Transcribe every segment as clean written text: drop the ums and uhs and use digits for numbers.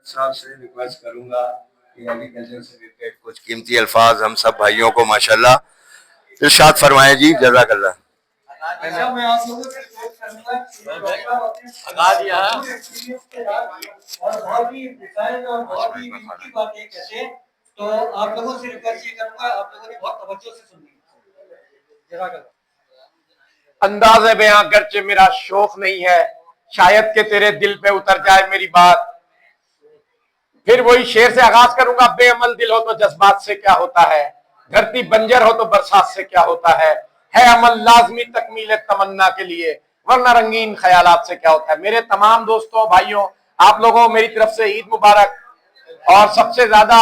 साहब से रिक्वेस्ट करूंगा कि एग्रीकल्चर से रिलेटेड कुछ कीमती अल्फाज हम सब भाइयों को माशाल्लाह इरशाद फरमाएं जी, जज़ाकल्लाह। मैं आप लोगों से रिक्वेस्ट करूंगा और बहुत ही डिजाइन और बहुत ही मीठी बातें कहते हैं, तो आप लोगों से रिक्वेस्ट ये करूंगा, आप लोगों ने बहुत तवज्जो से सुननी। जज़ाकल्लाह। अंदाज़े बयां गर्चे मेरा शौक नहीं है, शायद के तेरे दिल पे उतर जाए मेरी बात। फिर वही शेर से आगाज करूंगा, बेअमल दिल हो तो जज्बात से क्या होता है, धरती बंजर हो तो बरसात से क्या होता है अमल लाजमी तकमील तमन्ना के लिए, वरना रंगीन ख्यालात से क्या होता है। मेरे तमाम दोस्तों भाइयों, आप लोगों मेरी तरफ से ईद मुबारक। और सबसे ज्यादा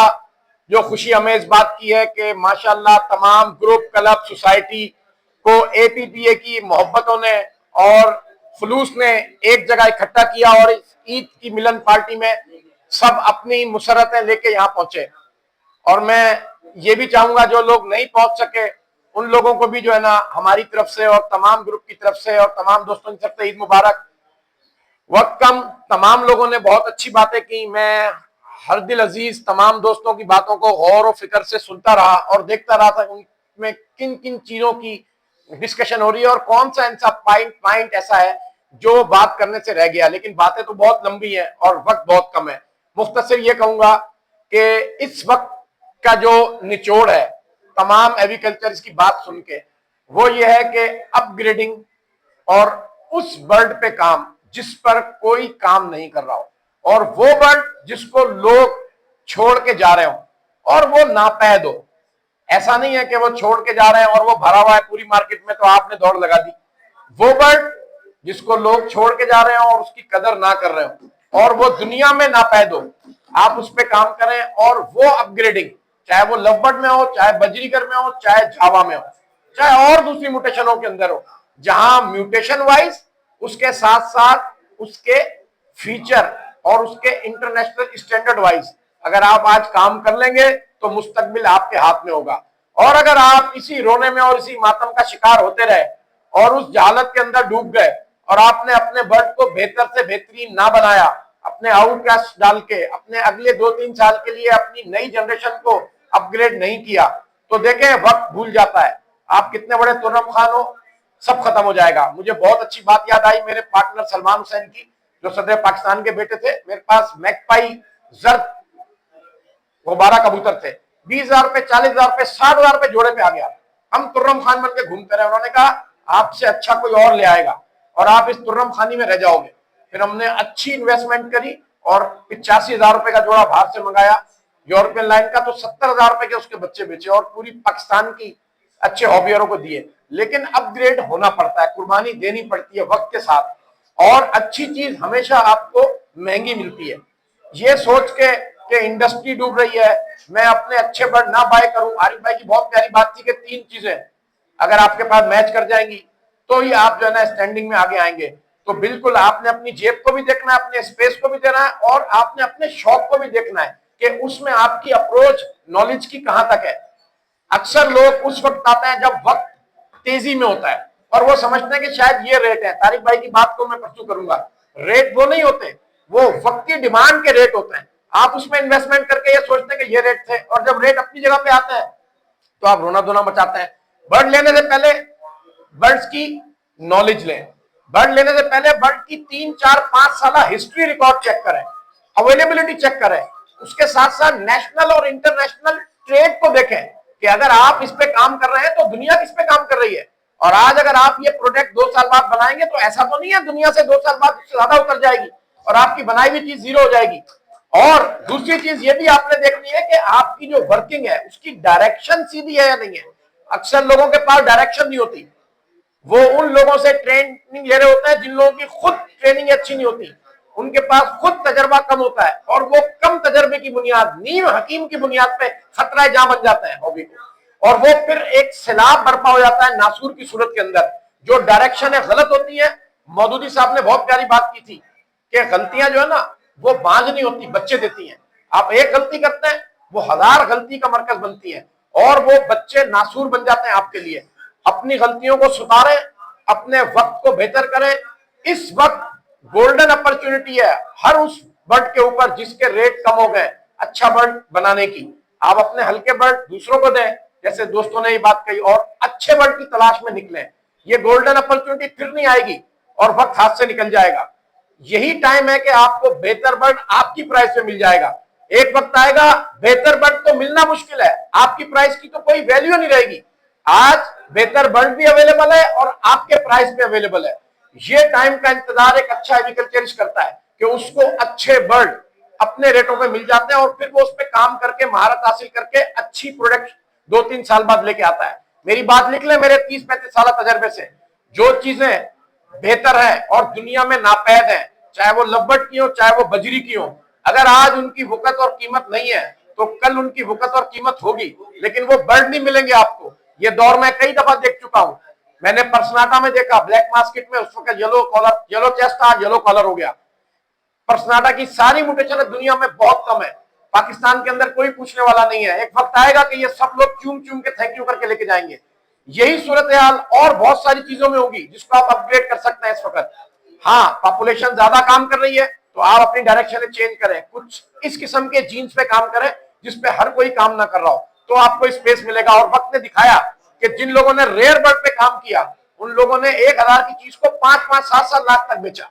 जो खुशी अमेज बात की है कि माशाल्लाह तमाम ग्रुप, क्लब, सोसाइटी को एपीपीए की मोहब्बतों ने और फलूस ने एक जगह इकट्ठा किया और इस ईद की मिलन पार्टी में सब अपनी मुसरतें लेके यहाँ पहुंचे। और मैं ये भी चाहूंगा जो लोग नहीं पहुंच सके उन लोगों को भी जो है ना हमारी तरफ से और तमाम ग्रुप की तरफ से और तमाम दोस्तों की तरफ से ईद मुबारक। वक्त कम, तमाम लोगों ने बहुत अच्छी बातें की। मैं हर दिल अजीज तमाम दोस्तों की बातों को गौर और फिक्र से सुनता रहा और देखता रहा था उनमें किन किन चीजों की डिस्कशन हो रही है और कौन सा इनका पॉइंट ऐसा है जो बात करने से रह गया। लेकिन बातें तो बहुत लंबी है और वक्त बहुत कम है। मुख्तसर ये कहूंगा कि इस वक्त का जो निचोड़ है तमाम एग्रीकल्चर की बात सुन के, वो ये है कि अपग्रेडिंग और उस बर्ड पे काम जिस पर कोई काम नहीं कर रहा हो, और वो बर्ड जिसको लोग छोड़ के जा रहे हो और वो नापैद हो। ऐसा नहीं है कि वो छोड़ के जा रहे हैं और वो भरा हुआ है पूरी मार्केट में तो आपने दौड़ लगा दी। वो बर्ड जिसको लोग छोड़ के जा रहे हो और उसकी कदर ना कर रहे हो और वो दुनिया में नापैद हो, आप उस पर काम करें। और वो अपग्रेडिंग चाहे वो लवबर्ड में हो, चाहे बजरीगर में हो, चाहे जावा में हो, चाहे और दूसरी म्यूटेशनों के अंदर हो, जहां म्यूटेशन वाइज उसके साथ साथ उसके फीचर और उसके इंटरनेशनल स्टैंडर्ड वाइज अगर आप आज काम कर लेंगे तो मुस्तकबिल आपके हाथ में होगा। और अगर आप इसी रोने में और इसी मातम का शिकार होते रहे और उस जहालत के अंदर डूब गए और आपने अपने बर्ड को बेहतर से बेहतरीन ना बनाया, अपने आउटकास्ट डाल के अपने अगले 2-3 साल के लिए अपनी नई जनरेशन को अपग्रेड नहीं किया, तो देखें वक्त भूल जाता है। आप कितने बड़े तुर्रम खान हो, सब खत्म हो जाएगा। मुझे बहुत अच्छी बात याद आई मेरे पार्टनर सलमान हुसैन की, जो सदर पाकिस्तान के बेटे थे। मेरे पास मैकपाई जर्द वो 12 कबूतर थे, 20,000 रुपए, 40,000 रुपए, 60,000 रुपए जोड़े पे आ गया। हम तुर्रम खान बन के घूमते रहे। उन्होंने कहा आपसे अच्छा कोई और ले आएगा और आप इस तुर्रम खानी में रह जाओगे। फिर हमने अच्छी इन्वेस्टमेंट करी और 85,000 रुपए का जोड़ा बाहर से मंगाया यूरोपियन लाइन का, तो 70,000 रुपए के उसके बच्चे बेचे और पूरी पाकिस्तान की अच्छे हॉबियरों को दिए। लेकिन अपग्रेड होना पड़ता है, कुर्बानी देनी पड़ती है वक्त के साथ, और अच्छी चीज हमेशा आपको महंगी मिलती है। ये सोच के कि इंडस्ट्री डूब रही है मैं अपने अच्छे बर्ड ना बाय करूं। आरिफ भाई की बहुत प्यारी बात थी कि 3 चीजें अगर आपके पास मैच कर जाएंगी तो ही आप जो है ना स्टैंडिंग में आगे आएंगे। तो बिल्कुल आपने अपनी जेब को भी देखना है, अपने स्पेस को भी देना है और आपने अपने शौक को भी देखना है कि उसमें आपकी अप्रोच नॉलेज की कहां तक है। अक्सर लोग उस वक्त आते हैं जब वक्त तेजी में होता है और वो समझते हैं कि शायद ये रेट है। तारिक भाई की बात को मैं परसों करूंगा, रेट वो नहीं होते, वो वक्त की डिमांड के रेट होते हैं। आप उसमें इन्वेस्टमेंट करके ये सोचते हैं कि ये रेट थे और जब रेट अपनी जगह पे आता है तो आप रोना धोना मचाते हैं। बर्ड लेने से पहले बर्ड्स की नॉलेज लें। बर्ड लेने से पहले बर्ड की 3-4-5 साल हिस्ट्री रिकॉर्ड चेक करें, अवेलेबिलिटी चेक करें। उसके साथ साथ नेशनल और इंटरनेशनल ट्रेड को देखें कि अगर आप इस पे काम कर रहे हैं तो दुनिया किस पे काम कर रही है। और आज अगर आप ये प्रोडक्ट 2 साल बाद बनाएंगे तो ऐसा तो नहीं है दुनिया से 2 साल बाद उससे ज्यादा उतर जाएगी और आपकी बनाई हुई चीज जीरो हो जाएगी। और दूसरी चीज ये भी आपने देखनी है कि आपकी जो वर्किंग है उसकी डायरेक्शन सीधी है या नहीं है। अक्सर लोगों के पास डायरेक्शन नहीं होती, वो उन लोगों से ट्रेनिंग ले रहे होते हैं जिन लोगों की खुद ट्रेनिंग अच्छी नहीं होती, उनके पास खुद तजर्बा कम होता है और वो कम तजर्बे की बुनियाद, नीम हकीम की बुनियाद पे खतरा जहां बन जाता है हॉबी को, और वो फिर एक सैलाब बर्पा हो जाता है नासूर की सूरत के अंदर। जो डायरेक्शन है गलत होती है। मौदूदी साहब ने बहुत प्यारी बात की थी कि गलतियां जो है ना वो बांझ नहीं होती, बच्चे देती हैं। आप एक गलती करते हैं वो 1000 गलती का मरकज बनती है और वो बच्चे नासूर बन जाते हैं आपके लिए। अपनी गलतियों को सुधारें, अपने वक्त को बेहतर करें। इस वक्त गोल्डन अपॉर्चुनिटी है हर उस बर्ड के ऊपर जिसके रेट कम हो गए अच्छा बर्ड बनाने की, आप अपने हल्के बर्ड दूसरों को दें, जैसे दोस्तों ने ये बात कही, और अच्छे बर्ड की तलाश में निकले। ये गोल्डन अपॉर्चुनिटी फिर नहीं आएगी और वक्त हाथ से निकल जाएगा। यही टाइम है कि आपको बेहतर बर्ड आपकी प्राइस पे मिल जाएगा। एक वक्त आएगा बेहतर बर्ड तो मिलना मुश्किल है, आपकी प्राइस की तो कोई वैल्यू नहीं रहेगी। आज बेहतर बर्ड भी अवेलेबल है और आपके प्राइस भी अवेलेबल है। ये टाइम का इंतजार एक अच्छा एग्रीकल्चरिस्ट करता है कि उसको अच्छे बर्ड अपने रेटों पे मिल जाते हैं और फिर वो उस पर काम करके महारत हासिल करके अच्छी प्रोडक्ट 2-3 साल बाद लेके आता है। मेरी बात लिख ले, मेरे 30-35 साल तजर्बे से जो चीजें बेहतर है और दुनिया में नापैद है, चाहे वो लब्बट की हो चाहे वो बजरी की हो, अगर आज उनकी वक़्त और कीमत नहीं है तो कल उनकी वक़्त और कीमत होगी, लेकिन वो बर्ड नहीं मिलेंगे आपको। ये दौर मैं कई दफा देख चुका हूं। मैंने पर्सनाटा में देखा, ब्लैक मास्केट में उस वक्त येलो कॉलर, येलो चेस्ट था, येलो कॉलर हो गया। पर्सनाटा की सारी म्यूटेशन दुनिया में बहुत कम है, पाकिस्तान के अंदर कोई पूछने वाला नहीं है। एक वक्त आएगा कि ये सब लोग चूम चूम के थैंक यू करके लेके जाएंगे। यही सूरत हाल और बहुत सारी चीजों में होगी जिसको आप अपग्रेड कर सकते हैं इस वक्त। हाँ, पॉपुलेशन ज्यादा काम कर रही है तो आप अपनी डायरेक्शन चेंज करें, कुछ इस किस्म के जीन्स पे काम करें जिसपे हर कोई काम ना कर रहा हो, तो आपको स्पेस मिलेगा। और वक्त ने दिखाया कि जिन लोगों ने रेयर बर्ड पे काम किया उन लोगों ने 1000 की चीज को 5-5, 7-7 लाख तक बेचा।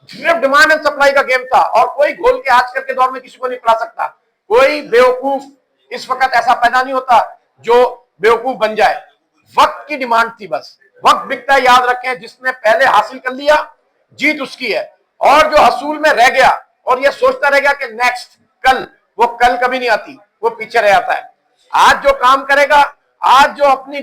सिर्फ डिमांड एंड सप्लाई का गेम था और कोई घोल के आजकल के दौर में किसी को नहीं पिला सकता। कोई बेवकूफ इस वक्त ऐसा पैदा नहीं होता जो बेवकूफ बन जाए। वक्त की डिमांड थी, बस वक्त बिकता है, याद रखें। जिसने पहले हासिल कर लिया जीत उसकी है, और जो हसूल में रह गया और ये सोचता रह गया कि नेक्स्ट कल, वो कल कभी नहीं आती, वो पीछे रह जाता है। आज जो काम करेगा, आज जो अपनी